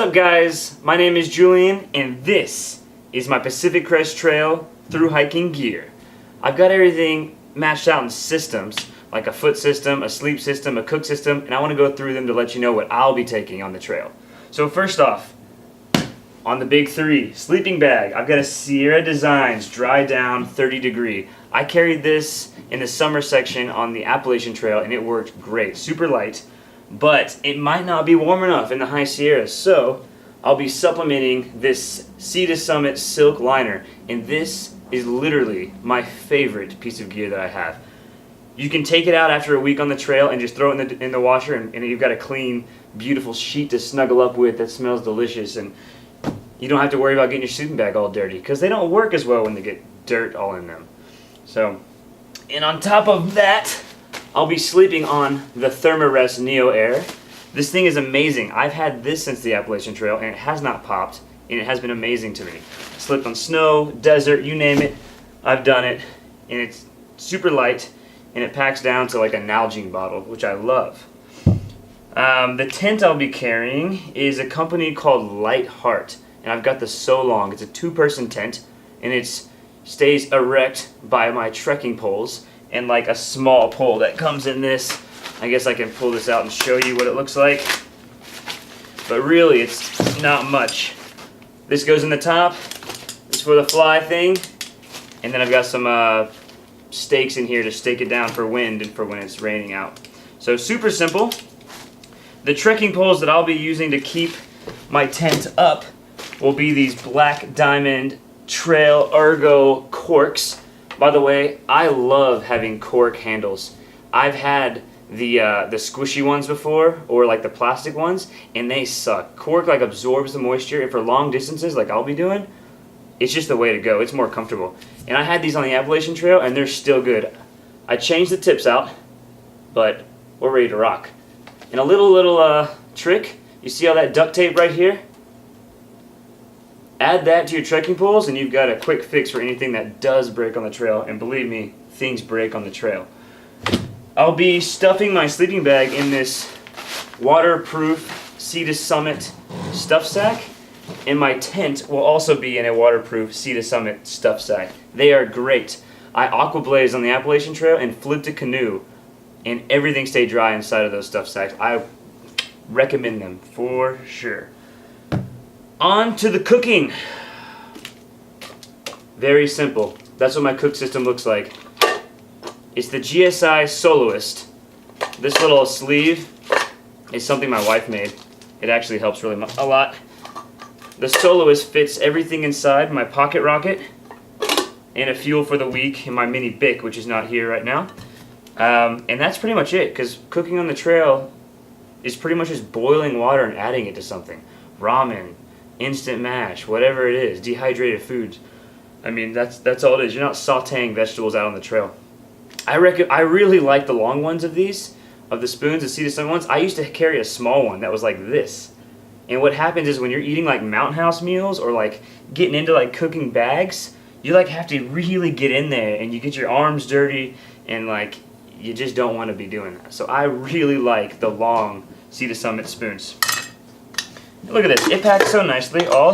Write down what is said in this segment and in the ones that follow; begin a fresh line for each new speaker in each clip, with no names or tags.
up, guys? My name is Julian, and this is my Pacific Crest Trail through hiking gear. I've got everything matched out in systems, like a foot system, a sleep system, a cook system, and I want to go through them to let you know what I'll be taking on the trail. So first off, on the big three, sleeping bag. I've got a Sierra Designs dry down 30 degree. I carried this in the summer section on the Appalachian Trail, and it worked great. Super light. But it might not be warm enough in the high Sierras, so I'll be supplementing this Sea to Summit silk liner, and this is literally my favorite piece of gear that I have. You can take it out after a week on the trail and just throw it in the washer, and you've got a clean, beautiful sheet to snuggle up with that smells delicious, and you don't have to worry about getting your sleeping bag all dirty, because they don't work as well when they get dirt all in them. So, and on top of that, I'll be sleeping on the Thermarest Neo Air. This thing is amazing. I've had this since the Appalachian Trail, and it has not popped, and it has been amazing to me. Slipped on snow, desert, you name it, I've done it, and it's super light, and it packs down to like a Nalgene bottle, which I love. The tent I'll be carrying is a company called Light Heart, and I've got the So Long. It's a two-person tent, and it stays erect by my trekking poles, and like a small pole that comes in this. I guess I can pull this out and show you what it looks like. But really, it's not much. This goes in the top. This for the fly thing. And then I've got some stakes in here to stake it down for wind and for when it's raining out. So super simple. The trekking poles that I'll be using to keep my tent up will be these Black Diamond Trail Ergo corks. By the way, I love having cork handles. I've had the squishy ones before, or like the plastic ones, and they suck. Cork like absorbs the moisture, and for long distances like I'll be doing, it's just the way to go. It's more comfortable. And I had these on the Appalachian Trail, and they're still good. I changed the tips out, but we're ready to rock. And a little trick, you see all that duct tape right here? Add that to your trekking poles, and you've got a quick fix for anything that does break on the trail. And believe me, things break on the trail. I'll be stuffing my sleeping bag in this waterproof Sea to Summit stuff sack, and my tent will also be in a waterproof Sea to Summit stuff sack. They are great. I aquablaze on the Appalachian Trail and flipped a canoe, and everything stayed dry inside of those stuff sacks. I recommend them for sure. On to the cooking. Very simple. That's what my cook system looks like. It's the GSI Soloist. This little sleeve is something my wife made. It actually helps really a lot. The Soloist fits everything inside: my pocket rocket and a fuel for the week, and my mini Bic, which is not here right now. And that's pretty much it, because cooking on the trail is pretty much just boiling water and adding it to something. Ramen, instant mash, whatever it is, dehydrated foods. I mean, that's all it is. You're not sautéing vegetables out on the trail. I really like the long ones of these, of the spoons, the Sea to Summit ones. I used to carry a small one that was like this. And what happens is when you're eating like Mountain House meals or like getting into like cooking bags, you like have to really get in there, and you get your arms dirty, and like you just don't want to be doing that. So I really like the long Sea to Summit spoons. Look at this, it packs so nicely all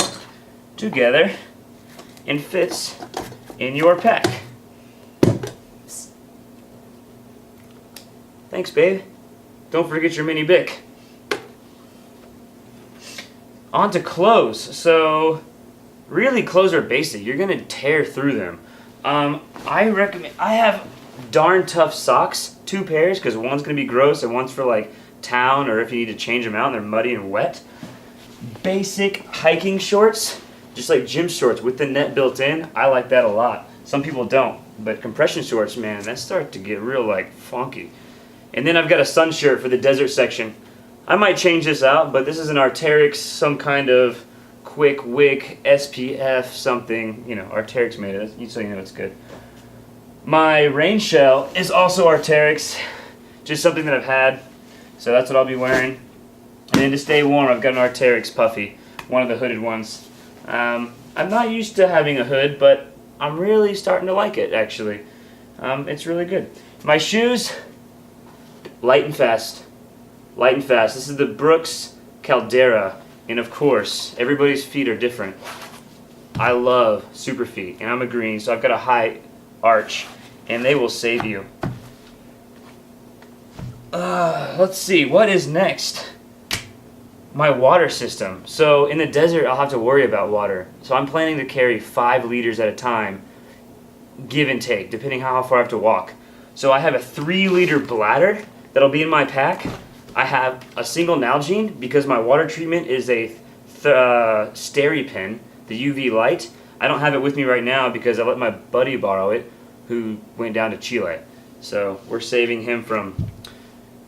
together and fits in your pack. Thanks, babe. Don't forget your mini Bic. On to clothes. So, really clothes are basic. You're gonna tear through them. I have darn tough socks, 2 pairs, because one's gonna be gross and one's for like town, or if you need to change them out and they're muddy and wet. Basic hiking shorts, just like gym shorts with the net built in. I like that a lot. Some people don't, but compression shorts, man, that start to get real like funky. And then I've got a sun shirt for the desert section. I might change this out, but this is an Arc'teryx, some kind of quick wick SPF something. You know, Arc'teryx made it, so you know it's good. My rain shell is also Arc'teryx, just something that I've had, so that's what I'll be wearing. And then to stay warm, I've got an Arc'teryx puffy, one of the hooded ones. I'm not used to having a hood, but I'm really starting to like it, actually. It's really good. My shoes, light and fast. Light and fast. This is the Brooks Caldera And of course, everybody's feet are different. I love super feet, and I'm a green, so I've got a high arch, and they will save you. Let's see, what is next? My water system. So in the desert, I'll have to worry about water. So I'm planning to carry 5 liters at a time, give and take, depending how far I have to walk. So I have a 3-liter bladder that'll be in my pack. I have a single Nalgene because my water treatment is a SteriPen, the UV light. I don't have it with me right now because I let my buddy borrow it, who went down to Chile. So we're saving him from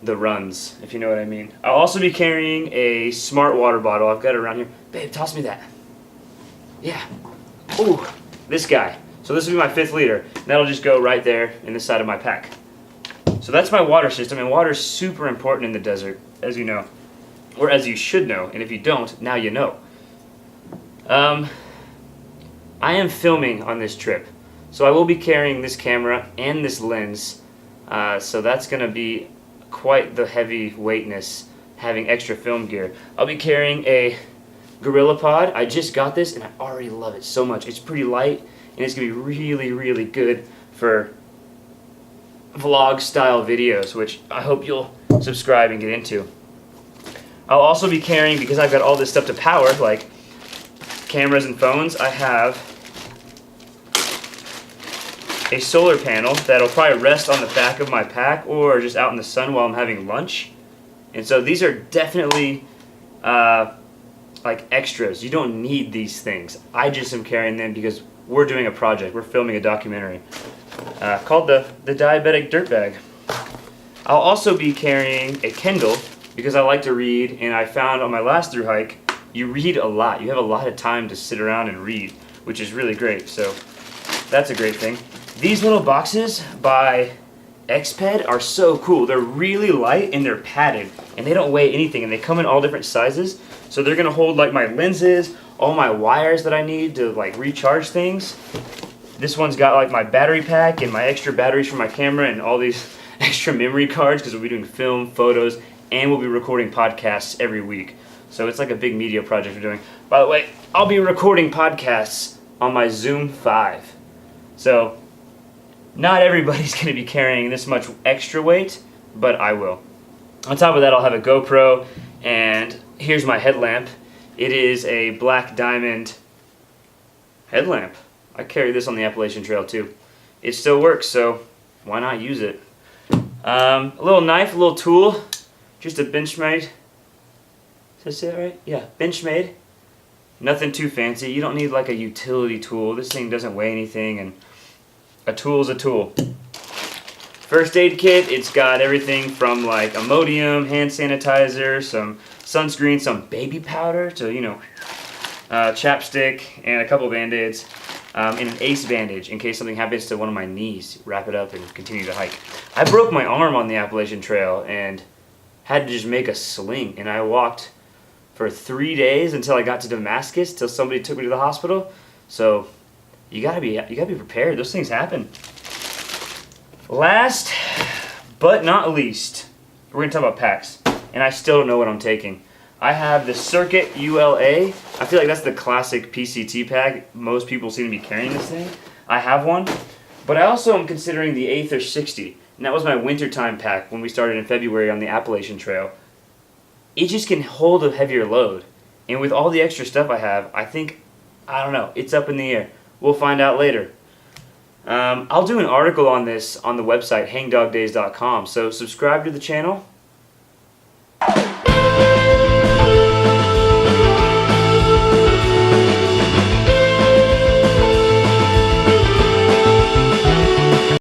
the runs, if you know what I mean. I'll also be carrying a smart water bottle. I've got it around here. Babe, toss me that. Yeah. Ooh, this guy. So this will be my 5th liter. And that'll just go right there in the side of my pack. So that's my water system, and water is super important in the desert, as you know. Or as you should know, and if you don't, now you know. I am filming on this trip. So I will be carrying this camera and this lens. So that's going to be quite the heavy weightness, having extra film gear. I'll be carrying a GorillaPod. I just got this and I already love it so much. It's pretty light and it's going to be really, really good for vlog style videos, which I hope you'll subscribe and get into. I'll also be carrying, because I've got all this stuff to power, like cameras and phones, I have a solar panel that'll probably rest on the back of my pack or just out in the sun while I'm having lunch. And so these are definitely like extras. You don't need these things. I just am carrying them because we're doing a project. We're filming a documentary called the Diabetic Dirtbag. I'll also be carrying a Kindle because I like to read, and I found on my last thru hike, you read a lot. You have a lot of time to sit around and read, which is really great. So that's a great thing. These little boxes by Xped are so cool. They're really light and they're padded and they don't weigh anything, and they come in all different sizes. So they're gonna hold like my lenses, all my wires that I need to like recharge things. This one's got like my battery pack and my extra batteries for my camera and all these extra memory cards because we'll be doing film, photos, and we'll be recording podcasts every week. So it's like a big media project we're doing. By the way, I'll be recording podcasts on my Zoom 5. So not everybody's going to be carrying this much extra weight, but I will. On top of that, I'll have a GoPro, and here's my headlamp. It is a black diamond headlamp. I carry this on the Appalachian Trail too. It still works, so why not use it? A little knife, a little tool, just a Benchmade. Did I say that right? Yeah, Benchmade. Nothing too fancy. You don't need like a utility tool. This thing doesn't weigh anything, and a tool's a tool. First aid kit, it's got everything from like Imodium, hand sanitizer, some sunscreen, some baby powder, so you know, chapstick, and a couple Band-Aids, and an ace bandage in case something happens to one of my knees. Wrap it up and continue to hike. I broke my arm on the Appalachian Trail and had to just make a sling, and I walked for 3 days until I got to Damascus, till somebody took me to the hospital. So you gotta be prepared. Those things happen. Last but not least, we're gonna talk about packs, and I still don't know what I'm taking. I have the Circuit ULA. I feel like that's the classic PCT pack. Most people seem to be carrying this thing. I have one, but I also am considering the Aether 60, and that was my wintertime pack when we started in February on the Appalachian Trail. It just can hold a heavier load, and with all the extra stuff I have, I think, I don't know, it's up in the air. We'll find out later. I'll do an article on this on the website, hangdogdays.com, so subscribe to the channel